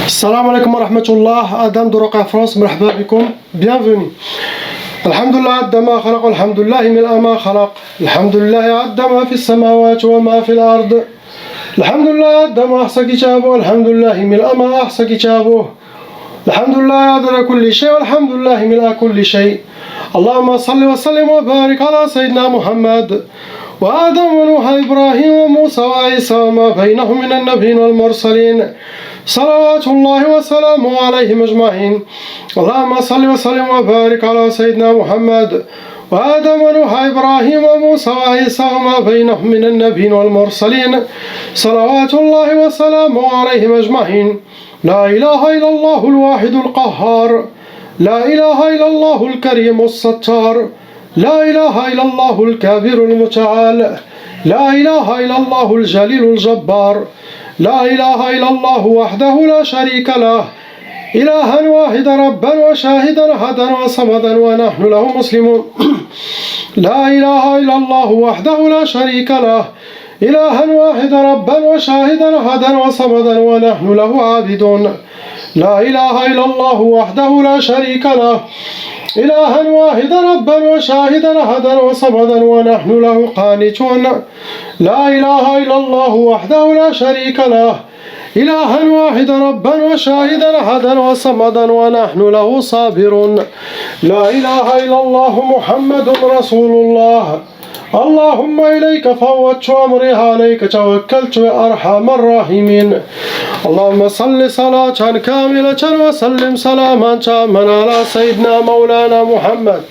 Salam alaikum wa rahmatullah, Adam de Roca France, مرحبا بكم, bienvenue. الحمد لله عد ما خلق الحمد لله ملء ما خلق الحمد لله عد ما في السماوات وما في الأرض الحمد لله عد ما أحصى كتابه الحمد لله ملء ما أحصى كتابه الحمد لله عدد كل شيء والحمد لله ملء كل شيء اللهم صل وسلم وبارك على سيدنا محمد وآدم ونوح إبراهيم وموسى وعيسى وما بينهم من النبيين والمرسلين صلوات الله وسلامه عليهم أجمعين اللهم صل وسلم وبارك على سيدنا محمد وآدم ونوح إبراهيم وموسى وعيسى وما بينهم من النبيين والمرسلين صلوات الله وسلامه عليهم أجمعين لا إله إلا الله الواحد القهار لا إله إلا الله الكريم الستار لا إله إلا الله الكبير المتعال لا إله إلا الله الجليل الجبار لا إله إلا الله وحده لا شريك له إلها واحدا ربا وشاهدا أحدا وصمدا ونحن له مسلمون لا إله إلا الله وحده لا شريك له إلها واحدا ربا وشاهدا أحدا وصمدا ونحن له عابدون لا إله إلا الله وحده لا شريك له إلها واحدا ربا وشاهدا أحدا وصمدا ونحن له قانتون لا إله إلا الله وحده لا شريك له إلها واحدا ربا وشاهدا أحدا وصمدا ونحن له صابرون لا إله إلا الله محمد رسول الله اللهم إليك فوضت أمري عليك توكلت يا أرحم الراحمين اللهم صل صلاة كاملة وسلم سلاما تاما على سيدنا مولانا محمد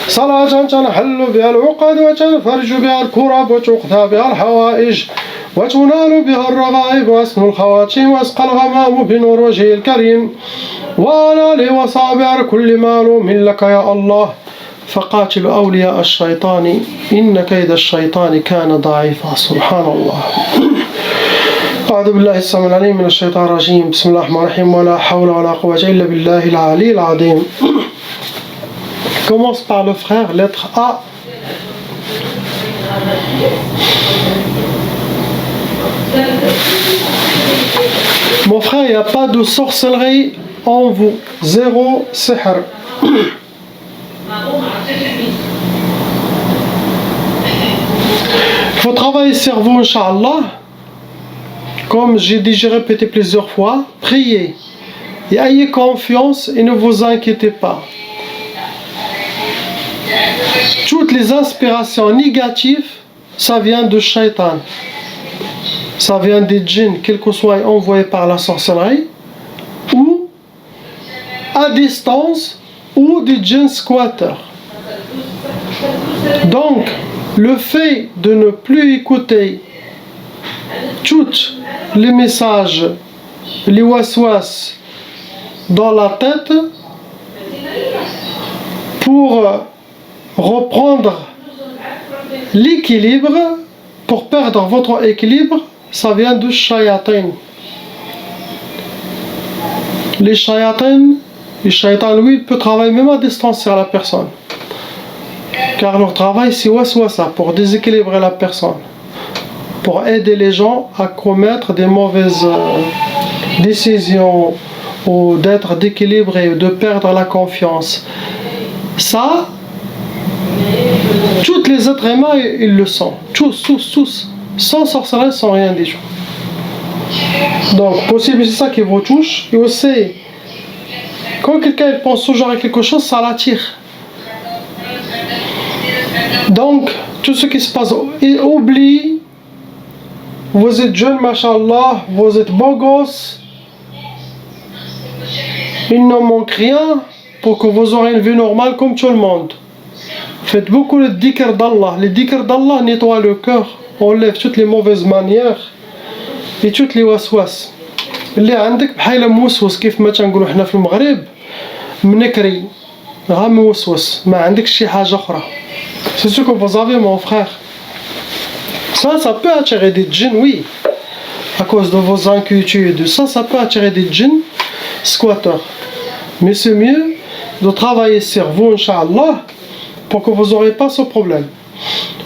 صلاة تنحل بها العقد وتنفرج بها الكرب وتقضى بها الحوائج وتنال بها الرغائب واسم الخواتيم واسقى الغمام بنور وجهه الكريم وعلى آله وصحبه كل معلوم لك يا الله فقاتل أولياء الشيطان إن كيد الشيطان كان ضعيفا سبحان الله أعوذ بالله السميع العليم من الشيطان الرجيم بسم الله الرحمن الرحيم ولا حول ولا قوة إلا بالله العلي العظيم. Commence par le frère, lettre A. Mon frère, il n'y a pas de sorcellerie en vous. Zéro sihr. Il faut travailler sur vous, Inch'Allah. Comme j'ai déjà répété plusieurs fois, priez et ayez confiance et ne vous inquiétez pas. Toutes les inspirations négatives, ça vient de Shaitan. Ça vient des djinns, quels que soient envoyés par la sorcellerie, ou à distance, ou des djinns squatters. Donc, le fait de ne plus écouter tous les messages, les waswas dans la tête pour reprendre l'équilibre, pour perdre votre équilibre, ça vient de shayatin. Les shayatins, le shaitan, lui, il peut travailler même à distance sur la personne. Car leur travail, c'est waswasa, pour déséquilibrer la personne. Pour aider les gens à commettre des mauvaises décisions ou d'être déséquilibrés, de perdre la confiance. Ça, tous les êtres humains, ils le sont. Tous. Sans sorcellerie, sans rien du tout. Donc, possible, c'est ça qui vous touche. Et aussi, quand quelqu'un pense toujours à quelque chose, ça l'attire. Donc, tout ce qui se passe, oublie. Vous êtes jeune, mashallah, vous êtes beau gosse. Il ne manque rien pour que vous aurez une vie normale comme tout le monde. Faites beaucoup le dhikr d'Allah. Le dhikr d'Allah nettoie le cœur, enlève toutes les mauvaises manières et toutes les waswas. اللي عندك بحال موسوس كيف ما تنقولوا حنا في المغرب منكري غا موسوس ما عندكش شي حاجة أخرى. C'est ce que vous avez, mon frère. Ça peut attirer des djinns, oui, à cause de vos inquiétudes. Ça peut attirer des djinns squatteurs. Mais c'est mieux de travailler sur vous, Inch'Allah, pour que vous n'aurez pas ce problème.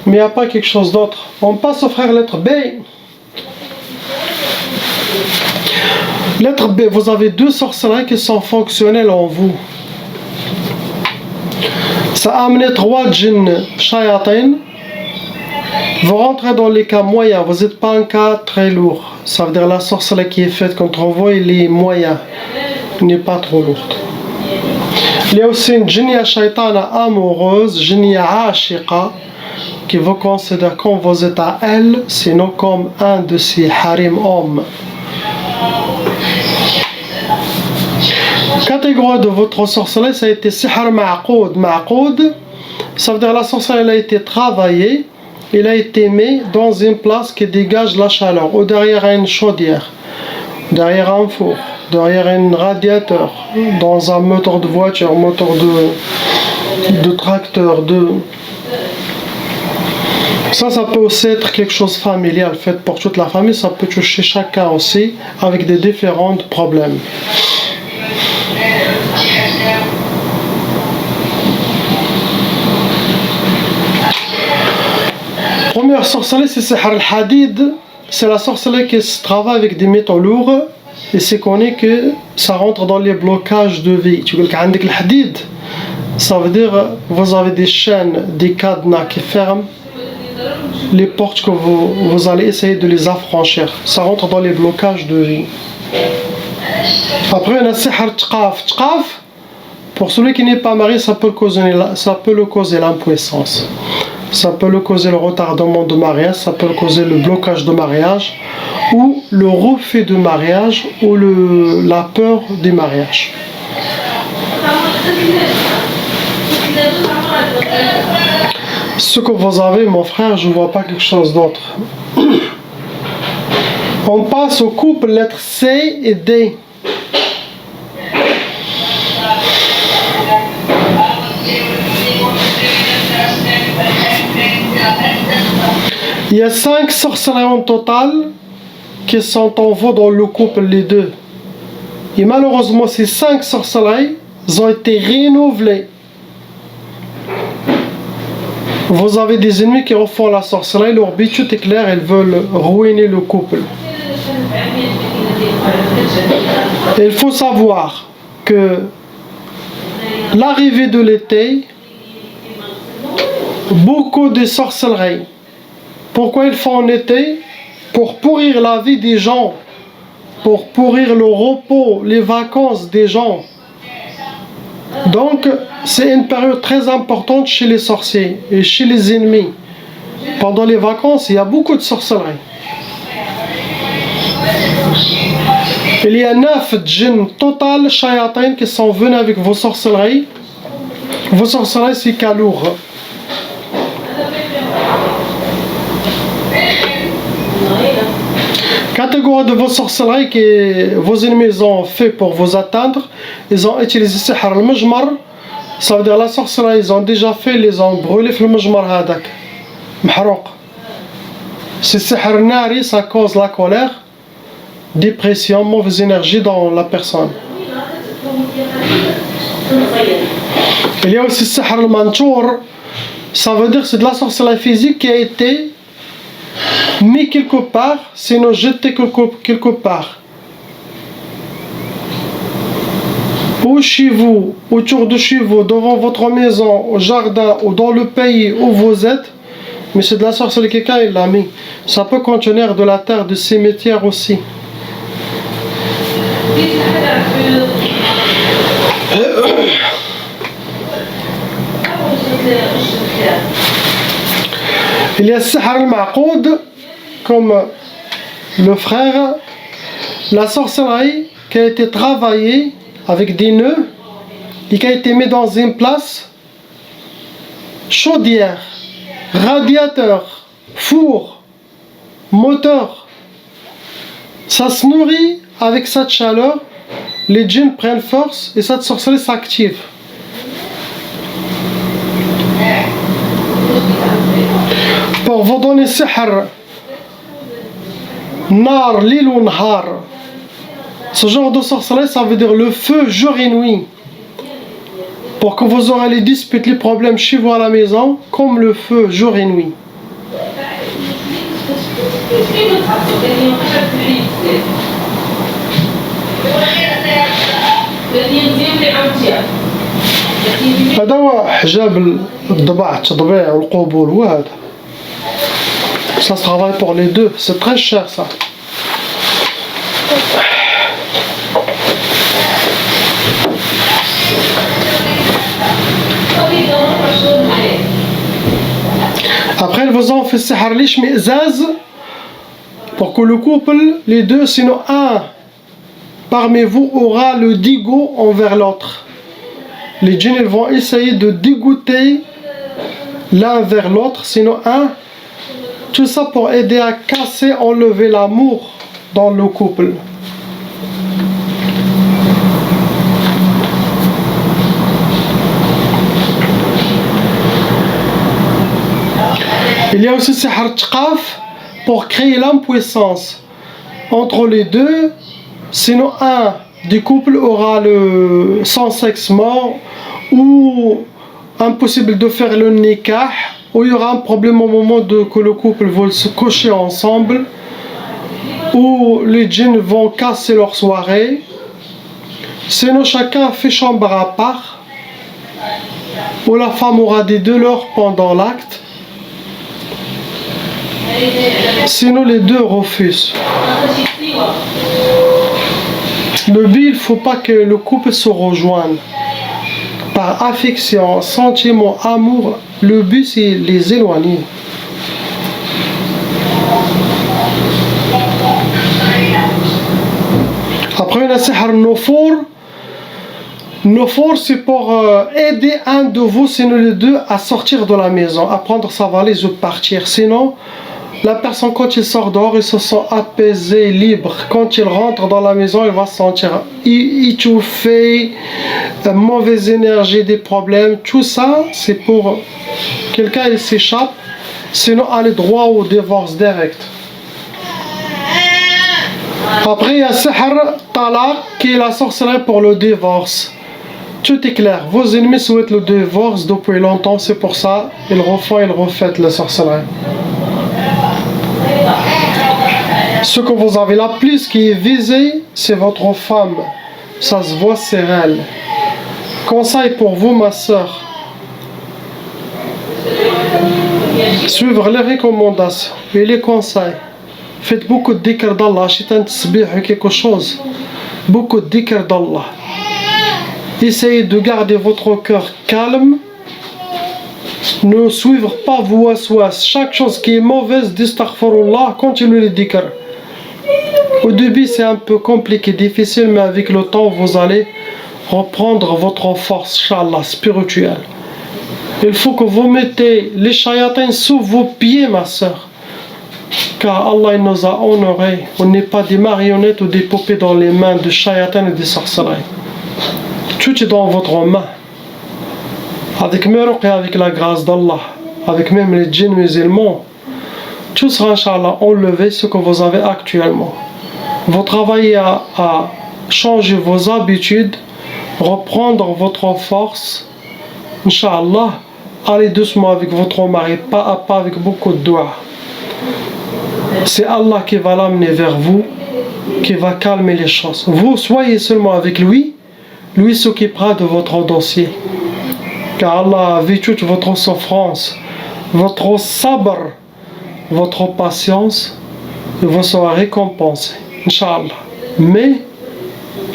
Mais il n'y a pas quelque chose d'autre. On passe au frère lettre B. Lettre B, vous avez deux sorcelleries qui sont fonctionnelles en vous. Ça a amené 3 djinns shayatin. Vous rentrez dans les cas moyens, vous n'êtes pas un cas très lourd. Ça veut dire la sorcellerie qui est faite contre vous, il est moyen, il n'est pas trop lourde. Il y a aussi une djinnia shaitana amoureuse, djinnia ashiqa, qui vous considère comme vous êtes à elle, sinon comme un de ses harim hommes. Catégorie de votre sorcellerie, ça a été sihr ma'qoud. Ma'qoud, ça veut dire la sorcellerie a été travaillée, il a été mis dans une place qui dégage la chaleur, ou derrière une chaudière, derrière un four, derrière un radiateur, dans un moteur de voiture, moteur de tracteur, Ça peut aussi être quelque chose familial, fait pour toute la famille, ça peut toucher chacun aussi, avec des différents problèmes. Première sorcellerie, c'est Sihr al-Hadid. C'est la sorcellerie qui se travaille avec des métaux lourds. Et c'est connu que ça rentre dans les blocages de vie. Tu veux dire qu'avec le hadid, ça veut dire vous avez des chaînes, des cadenas qui ferment les portes que vous allez essayer de les affranchir. Ça rentre dans les blocages de vie. Après, on a Sihr Tqaf. Tqaf, pour celui qui n'est pas marié, ça peut le causer l'impuissance. Ça peut le causer le retardement de mariage, ça peut le causer le blocage de mariage, ou le refus de mariage, ou la peur du mariage. Ce que vous avez, mon frère, je ne vois pas quelque chose d'autre. On passe au couple lettres C et D. Il y a 5 sorcelleries en total qui sont en vous dans le couple, les deux. Et malheureusement, ces 5 sorcelleries ont été renouvelées. Vous avez des ennemis qui refont la sorcellerie, leur but est clair, ils veulent ruiner le couple. Et il faut savoir que l'arrivée de l'été, beaucoup de sorcelleries. Pourquoi ils font en été? Pour pourrir la vie des gens, pour pourrir le repos, les vacances des gens. Donc, c'est une période très importante chez les sorciers et chez les ennemis. Pendant les vacances, il y a beaucoup de sorcellerie. Il y a 9 djinns total shayatin qui sont venus avec vos sorcelleries. Vos sorcelleries, c'est kalour. Catégorie de vos sorcelleries que vos ennemis ont fait pour vous atteindre, ils ont utilisé sihr al-majmar. Ça veut dire la sorcellerie, ils ont déjà fait, ils les ont brûlés في المجمر هذاك محروق. C'est sihr nari, ça cause la colère, dépression, mauvaise énergie dans la personne. Il y a aussi sihr al-manchour. Ça veut dire que c'est de la sorcellerie physique qui a été mis quelque part, sinon jeté quelque part. Ou chez vous, autour de chez vous, devant votre maison, au jardin, ou dans le pays où vous êtes, mais c'est de la sorcellerie, quelqu'un il l'a mis. Ça peut contenir de la terre, de cimetière aussi. Il y a Sihr al-Ma'qoud, comme le frère, la sorcellerie qui a été travaillée avec des nœuds et qui a été mise dans une place, chaudière, radiateur, four, moteur. Ça se nourrit avec cette chaleur, les djinns prennent force et cette sorcellerie s'active. Pour vous donner sihr nar lil ou nahar, ce genre de sorcellerie, ça veut dire le feu jour et nuit. Pour que vous aurez les disputes, les problèmes chez vous à la maison, comme le feu jour et nuit. هذا هو حجاب الضبع التضبيع والقبول هو هذا. Ça se travaille pour les deux, c'est très cher ça. Après ils vous ont fait السحر ليش مئزاز pour que le couple, les deux, sinon un parmi vous aura le dégoût envers l'autre. Les djinns ils vont essayer de dégoûter l'un vers l'autre, sinon un. Tout ça pour aider à casser, enlever l'amour dans le couple. Il y a aussi Sihar Tqaf pour créer l'impuissance entre les deux. Sinon un des couples aura le sans sexe mort ou impossible de faire le nikah, ou il y aura un problème au moment que le couple veut se coucher ensemble, ou les djinns vont casser leur soirée. Sinon chacun fait chambre à part, ou la femme aura des douleurs pendant l'acte. Sinon les deux refusent. Le but, il ne faut pas que le couple se rejoigne. Par affection, sentiment, amour, le but c'est les éloigner. Après, on a Sihar Nofour. Nofour, c'est pour aider un de vous, sinon les deux, à sortir de la maison, à prendre sa valise ou partir. Sinon, la personne, quand il sort dehors, il se sent apaisé, libre. Quand il rentre dans la maison, il va se sentir étouffé, mauvaise énergie, des problèmes. Tout ça, c'est pour quelqu'un, il s'échappe. Sinon, aller droit au divorce direct. Après, il y a Sihar Talaq, qui est la sorcellerie pour le divorce. Tout est clair. Vos ennemis souhaitent le divorce depuis longtemps, c'est pour ça ils refont, ils refont la sorcellerie. Ce que vous avez là plus qui est visé, c'est votre femme. Ça se voit, c'est elle. Conseil pour vous, ma soeur. Suivre les recommandations et les conseils. Faites beaucoup de dhikr d'Allah. Shaitan tasbih ou quelque chose. Beaucoup de dhikr d'Allah. Essayez de garder votre cœur calme. Ne suivre pas vos waswas. Chaque chose qui est mauvaise, distaghfirullah, continuez les dhikr. Au début c'est un peu compliqué, difficile, mais avec le temps vous allez reprendre votre force, Inch'Allah, spirituelle. Il faut que vous mettez les shayatins sous vos pieds, ma soeur. Car Allah nous a honorés. On n'est pas des marionnettes ou des poupées dans les mains de shayatins et des sorcelleries. Tout est dans votre main. Avec mes ruqya, avec la grâce d'Allah, avec même les djinns musulmans, tout sera, Inch'Allah, enlevé ce que vous avez actuellement. Vous travaillez à changer vos habitudes, reprendre votre force. Inch'Allah, allez doucement avec votre mari, pas à pas, avec beaucoup de doigts. C'est Allah qui va l'amener vers vous, qui va calmer les choses. Vous soyez seulement avec lui s'occupera de votre dossier. Car Allah a vu toute votre souffrance, votre sabr, votre patience, et vous serez récompensé, Inch'Allah. Mais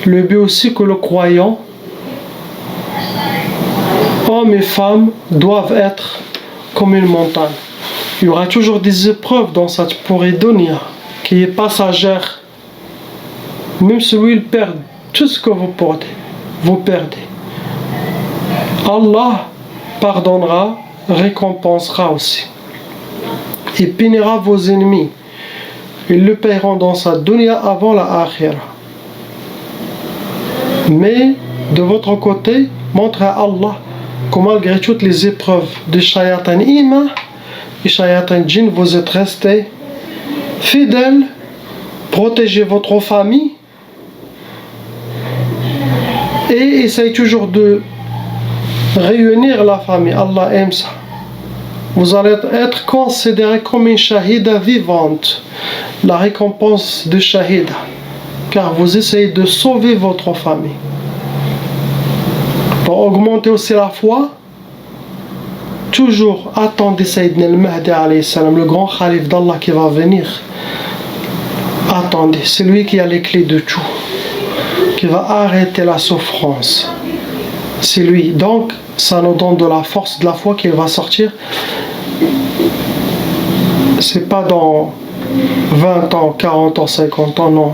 le but aussi que le croyant, hommes et femmes, doivent être comme une montagne. Il y aura toujours des épreuves dans cette pourrie dunya qui est passagère. Même si il perd tout ce que vous portez, vous perdez. Allah pardonnera, récompensera aussi. Il punira vos ennemis. Ils le paieront dans sa dunya avant la akhira. Mais de votre côté, montrez à Allah que malgré toutes les épreuves de shayatan iman et shayatan djinn, vous êtes restés fidèles, protégez votre famille et essayez toujours de réunir la famille. Allah aime ça. Vous allez être considéré comme une shahida vivante, la récompense de shahida. car vous essayez de sauver votre famille. Pour augmenter aussi la foi, toujours attendez Sayyidina al-Mahdi alayhi salam, le grand calife d'Allah qui va venir. Attendez, c'est lui qui a les clés de tout, qui va arrêter la souffrance. C'est lui. Donc, ça nous donne de la force, de la foi qu'il va sortir. C'est pas dans 20 ans, 40 ans, 50 ans, non.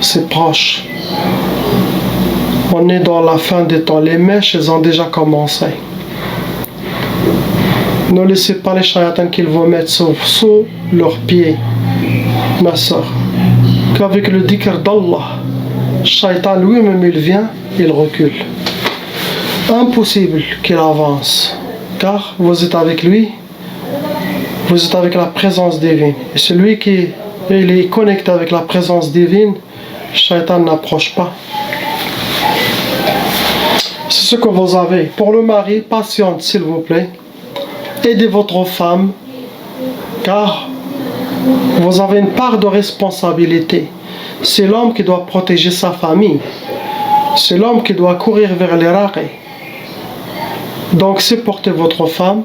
C'est proche. On est dans la fin des temps. Les mèches, elles ont déjà commencé. Ne laissez pas les shayatans qu'ils vont mettre sous leurs pieds, ma soeur. Qu'avec le dhikr d'Allah, le shaitan lui-même il vient, il recule. Impossible qu'il avance, car vous êtes avec lui, vous êtes avec la présence divine. Et celui qui il est connecté avec la présence divine, le shaitan n'approche pas. C'est ce que vous avez. Pour le mari, patiente s'il vous plaît. Aidez votre femme, car vous avez une part de responsabilité. C'est l'homme qui doit protéger sa famille. C'est l'homme qui doit courir vers les raqis. Donc supportez votre femme,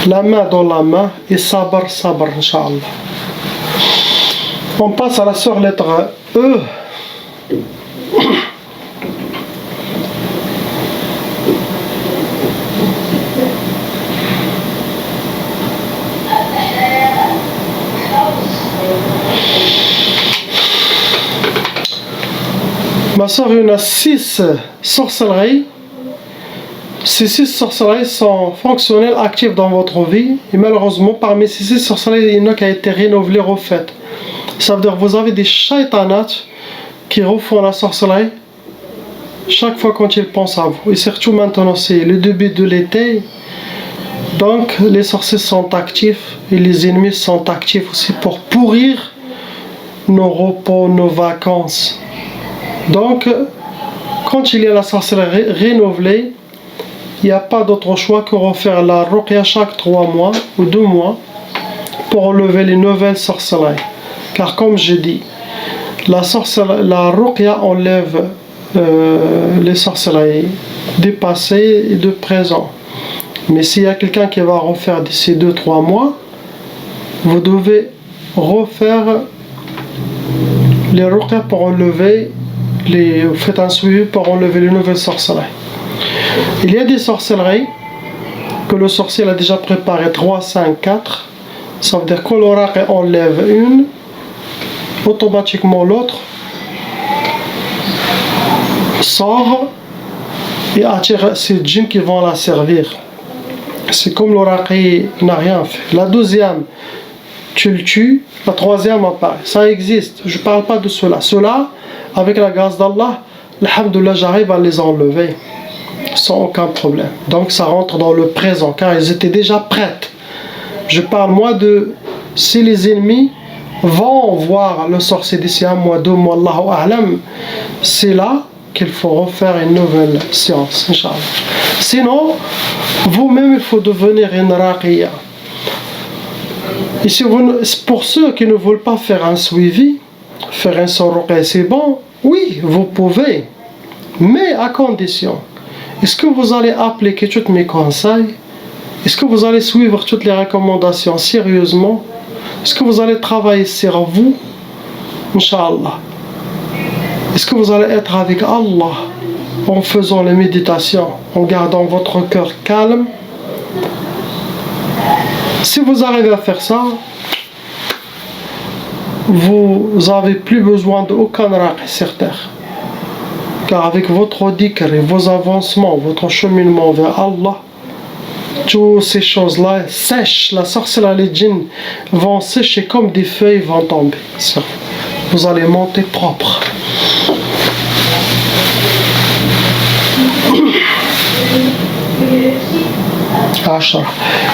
la main dans la main, et sabr, sabr, Inch'Allah. On passe à la sœur lettre E. Ma soeur, il y en a 6 sorcelleries. Ces 6 sorcelleries sont fonctionnelles, actives dans votre vie. Et malheureusement, parmi ces 6 sorcelleries, il y en a qui a été renouvelée, refaite. Ça veut dire que vous avez des shaitanats qui refont la sorcellerie chaque fois quand ils pensent à vous. Et surtout maintenant, c'est le début de l'été. Donc, les sorciers sont actifs et les ennemis sont actifs aussi pour pourrir nos repos, nos vacances. Donc, quand il y a la sorcellerie renouvelée, il n'y a pas d'autre choix que refaire la ruqya chaque 3 mois ou 2 mois pour enlever les nouvelles sorcelleries. Car comme je dis, la ruqya enlève les sorcelleries du passé et du présent. Mais s'il y a quelqu'un qui va refaire d'ici 2-3 mois, vous devez refaire les ruqya pour enlever vous faites un suivi pour enlever les nouvelles sorcelleries. Il y a des sorcelleries que le sorcier a déjà préparé 3, 5, 4. Ça veut dire que le raqi enlève une, automatiquement l'autre sort et attire ces djinns qui vont la servir. C'est comme le raqi n'a rien fait. La deuxième, tu le tues, la troisième apparaît. Ça existe, je ne parle pas de cela. Cela, avec la grâce d'Allah, alhamdoulilah, j'arrive à les enlever sans aucun problème. Donc ça rentre dans le présent, car ils étaient déjà prêtes. Je parle moi de si les ennemis vont voir le sorcier d'ici 1 mois, 2 mois, Allahu a'lam, c'est là qu'il faut refaire une nouvelle séance, Inch'Allah. Sinon, vous-même, il faut devenir une raqiya. Et si pour ceux qui ne veulent pas faire un suivi, faire un ruqya, c'est bon, oui, vous pouvez, mais à condition. Est-ce que vous allez appliquer tous mes conseils? Est-ce que vous allez suivre toutes les recommandations sérieusement? Est-ce que vous allez travailler sur vous? Inch'Allah. Est-ce que vous allez être avec Allah en faisant les méditations, en gardant votre cœur calme? Si vous arrivez à faire ça, vous n'avez plus besoin d'aucun raqi sur terre. Car avec votre dhikr et vos avancements, votre cheminement vers Allah, toutes ces choses-là sèchent. La sorcellerie, les djinns vont sécher comme des feuilles vont tomber. Vous allez monter propre.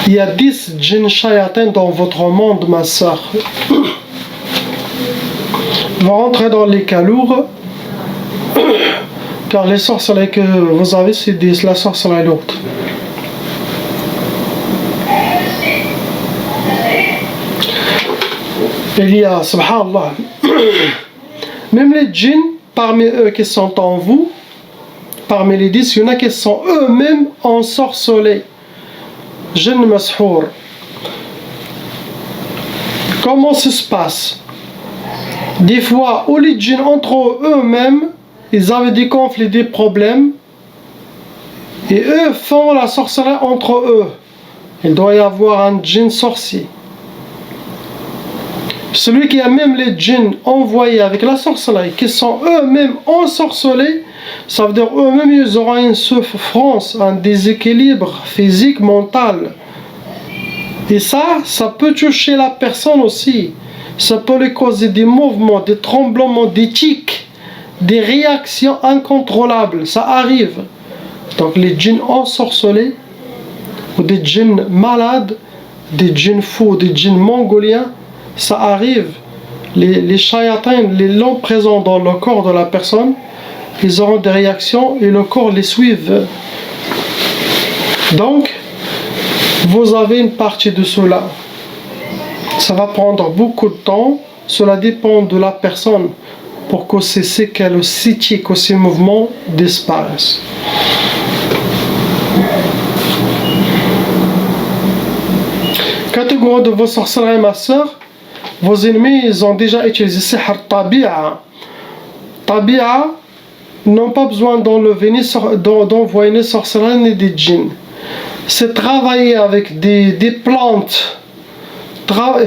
Il y a 10 djinns shayatin dans votre monde, ma soeur. Vont rentrer dans les calours, car les sorcelleries que vous avez, c'est 10, la sorcellerie l'autre. Il y a, subhanallah, Même les djinns, parmi eux qui sont en vous, parmi les 10, il y en a qui sont eux-mêmes ensorcelés. Jinn mashour. Comment ça se passe? Des fois, où les djinns entre eux-mêmes, ils avaient des conflits, des problèmes, et eux font la sorcellerie entre eux. Il doit y avoir un djinn sorcier. Celui qui a même les djinns envoyés avec la sorcellerie, qui sont eux-mêmes ensorcelés, ça veut dire eux-mêmes ils auront une souffrance, un déséquilibre physique, mental. Et ça peut toucher la personne aussi. Ça peut lui causer des mouvements, des tremblements, des tics, des réactions incontrôlables. Ça arrive. Donc les djinns ensorcelés, ou des djinns malades, des djinns fous, des djinns mongoliens, ça arrive. Les shayatins, les longs présents dans le corps de la personne, ils auront des réactions et le corps les suive. Donc, vous avez une partie de cela. Ça va prendre beaucoup de temps. Cela dépend de la personne pour que ces séquelles, aussi tics, que ces mouvements disparaissent. Catégorie de vos sorcelleries, ma soeur. Vos ennemis, ils ont déjà utilisé sihr tabi'a. Tabi'a n'ont pas besoin d'envoyer ni sorcellerie ni des djinns. C'est travailler avec des plantes,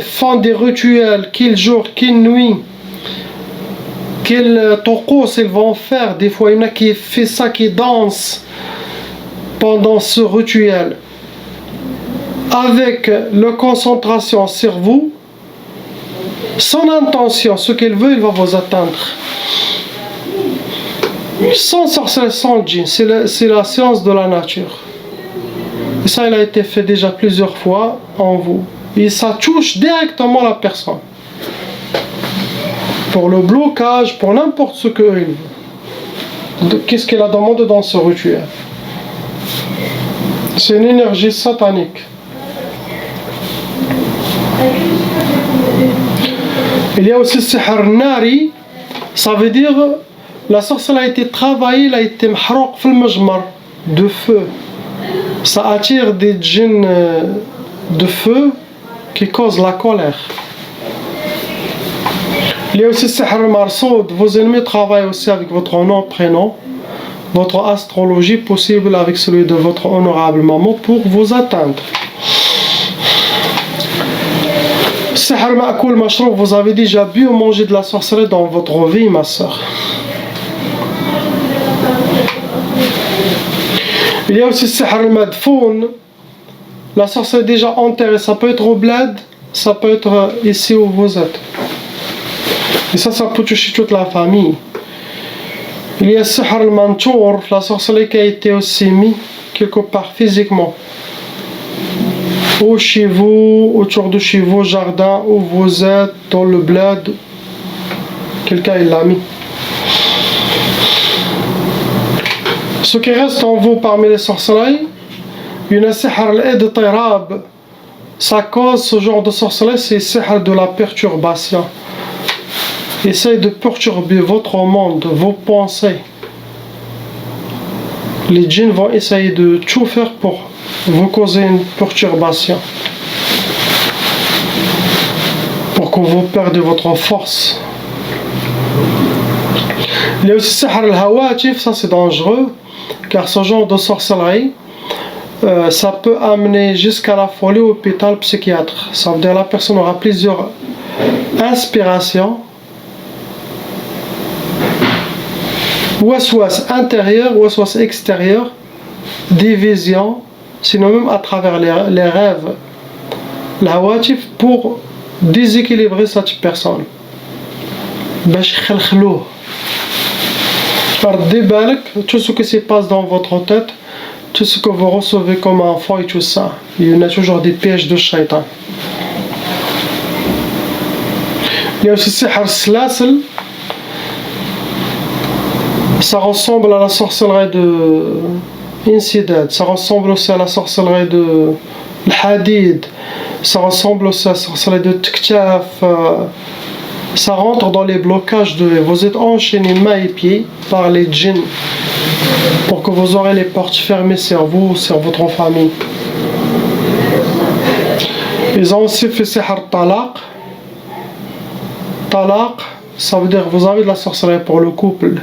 font des rituels, quel jour, quelle nuit, quel tokos ils vont faire. Des fois, il y en a qui fait ça, qui danse pendant ce rituel. Avec la concentration sur vous, son intention, ce qu'il veut, il va vous atteindre. Sans sorcellerie, sans djinn, c'est la science de la nature. Et ça, il a été fait déjà plusieurs fois en vous. Et ça touche directement la personne. Pour le blocage, pour n'importe ce qu'il veut. Qu'est-ce qu'il a demandé dans ce rituel? C'est une énergie satanique. Il y a aussi sihr nari, ça veut dire la sorcellerie a été travaillée, elle a été mahrouq fil majmar, de feu. Ça attire des djinns de feu qui causent la colère. Il y a aussi sihr marsoud, vos ennemis travaillent aussi avec votre nom, prénom, votre astrologie possible avec celui de votre honorable maman pour vous atteindre. Sihr ma'koul mashroub, vous avez déjà bu ou mangé de la sorcellerie dans votre vie, ma soeur. Il y a aussi sihr madfoun, la sorcellerie déjà enterrée, ça peut être au bled, ça peut être ici où vous êtes. Et ça peut toucher toute la famille. Il y a sihr mantour, la sorcellerie qui a été aussi mise quelque part physiquement. Ou chez vous, autour de chez vous, jardin, où vous êtes, dans le bled, quelqu'un il l'a mis. Ce qui reste en vous parmi les sorcelleries, il y a sihr al-ed tirab. Ça cause ce genre de sorcellerie, c'est sihr de la perturbation. Essayez de perturber votre monde, vos pensées. Les djinns vont essayer de tout faire pour vous causer une perturbation. Pour que vous perdez votre force. Il y a aussi sihr al-hawatif, ça c'est dangereux, car ce genre de sorcellerie, ça peut amener jusqu'à la folie au hôpital psychiatre. Ça veut dire que la personne aura plusieurs inspirations, waswas intérieur, waswas extérieur, des visions, sinon même à travers les rêves. L'hawatif pour déséquilibrer cette personne. باش يخلخلوه. ردي بالك, tout ce qui se passe dans votre tête, tout ce que vous recevez comme enfant et tout ça, il y en a toujours des pièges de shaitan. Il y a aussi sihr slasil. Ça ressemble à la sorcellerie de Insidad, ça ressemble aussi à la sorcellerie de Hadid, ça ressemble aussi à la sorcellerie de Tiktaf, Ça rentre dans les blocages de... Vous êtes enchaînés mains et pieds par les djinns pour que vous aurez les portes fermées sur vous, sur votre famille. Ils ont aussi fait sihr talaq. Talaq, ça veut dire que vous avez de la sorcellerie pour le couple.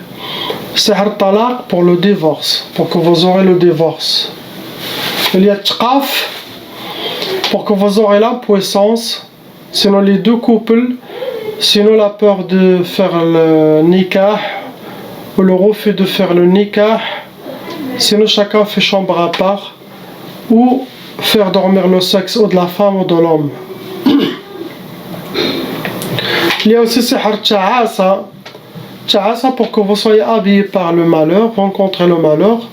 Sihr talaq pour le divorce, pour que vous aurez le divorce. Il y a tqaf pour que vous aurez l'impuissance, sinon les deux couples, sinon la peur de faire le nikah, ou le refus de faire le nikah, sinon chacun fait chambre à part, ou faire dormir le sexe ou de la femme ou de l'homme. Il y a aussi sihr ta'asa. Ta'asa pour que vous soyez habillés par le malheur, rencontrer le malheur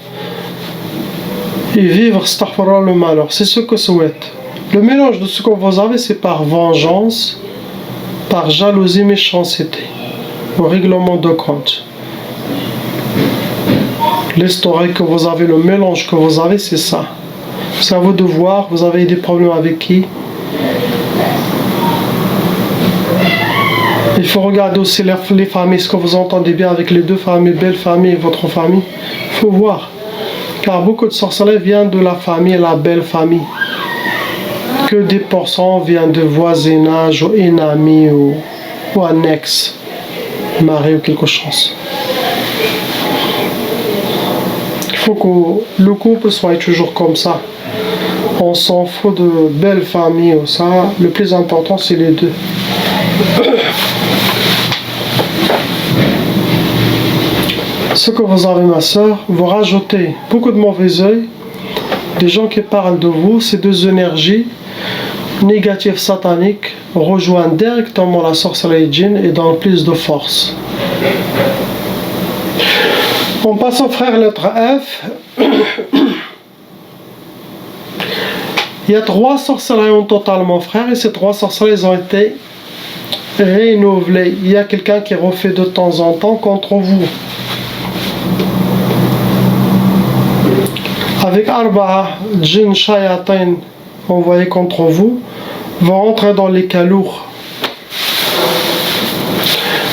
et vivre astaghfirullah le malheur. C'est ce que souhaite. Le mélange de ce que vous avez, c'est par vengeance, par jalousie, méchanceté, au règlement de compte. L'historique que vous avez, le mélange que vous avez, c'est ça. C'est à vous de voir, vous avez des problèmes avec qui. Il faut regarder aussi les familles, ce que vous entendez bien avec les deux familles, belle famille et votre famille. Il faut voir. Car beaucoup de sorcellerie vient de la famille, la belle famille. Que des pourcents viennent de voisinage ou un ami ou un ex, mari ou quelque chose. Il faut que le couple soit toujours comme ça. On s'en fout de belle famille ou ça. Le plus important, c'est les deux. Ce que vous avez, ma soeur, vous rajoutez beaucoup de mauvais œil, des gens qui parlent de vous, ces deux énergies négatives sataniques rejoignent directement la sorcellerie djinn et donnent plus de force. On passe au frère lettre F. Il y a 3 sorcelleries en total, mon frère, et ces 3 sorcelleries ont été renouvelées. Il y a quelqu'un qui refait de temps en temps contre vous. Avec Arba'a djinn shayatin envoyés contre vous, vont rentrer dans les calours.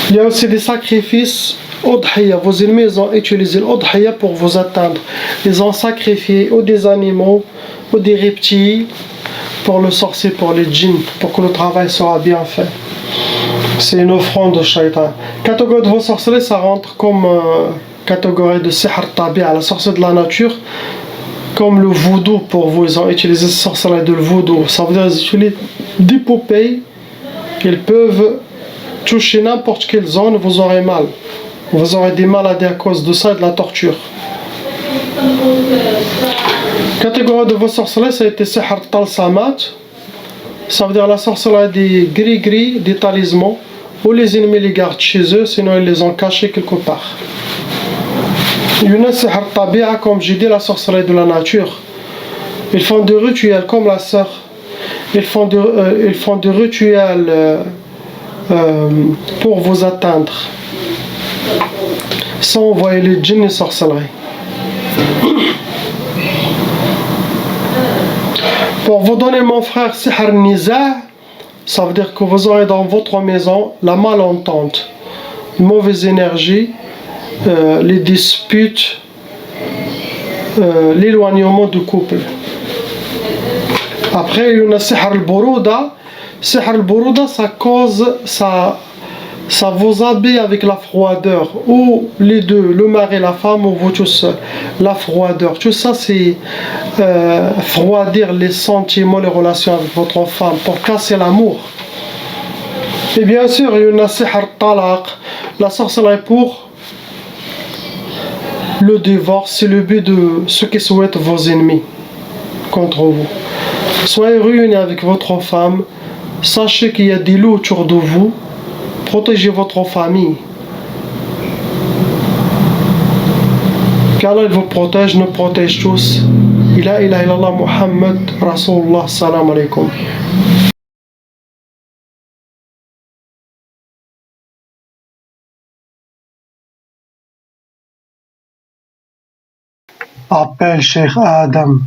Il y a aussi des sacrifices udhiya. Vos ennemis ont utilisé l'udhiya pour vous atteindre. Ils ont sacrifié ou des animaux ou des reptiles pour le sorcier, pour les djinns, pour que le travail soit bien fait. C'est une offrande de shaitan. Catégorie de vos sorcelleries, ça rentre comme catégorie de sihr tabi'a, la sorcellerie de la nature. Comme le voodoo pour vous, ils ont utilisé cette sorcellerie de le voodoo. Ça veut dire qu'ils utilisent des poupées, ils peuvent toucher n'importe quelle zone, vous aurez mal. Vous aurez des maladies à cause de ça et de la torture. Catégorie de vos sorcelleries, ça a été sihr talsamat. Ça veut dire la sorcellerie des gris-gris, des talismans, où les ennemis les gardent chez eux, sinon ils les ont cachés quelque part. Il y en a sihr tabi'a, comme j'ai dit, la sorcellerie de la nature. Ils font des rituels comme la sœur. Ils font des rituels pour vous atteindre. Sans envoyer les djinns et sorcellerie. Pour vous donner, mon frère, sihr niza', ça veut dire que vous aurez dans votre maison la malentente, une mauvaise énergie, les disputes, l'éloignement du couple. Après, il y a sihr al-buruda. Sihr al-buruda, ça vous habille avec la froideur, ou les deux, le mari et la femme, ou vous tous, la froideur. Tout ça, c'est froidir les sentiments, les relations avec votre femme, pour casser l'amour. Et bien sûr, il y a sihr talaq, la sorcellerie pour le divorce. C'est le but de ce que souhaitent vos ennemis contre vous. Soyez réunis avec votre femme, sachez qu'il y a des loups autour de vous, protégez votre famille. Qu'Allah vous protège, nous protège tous. La ilaha illallah Muhammad Rasulullah. Salam alaikum. Appelle Cheikh Adam.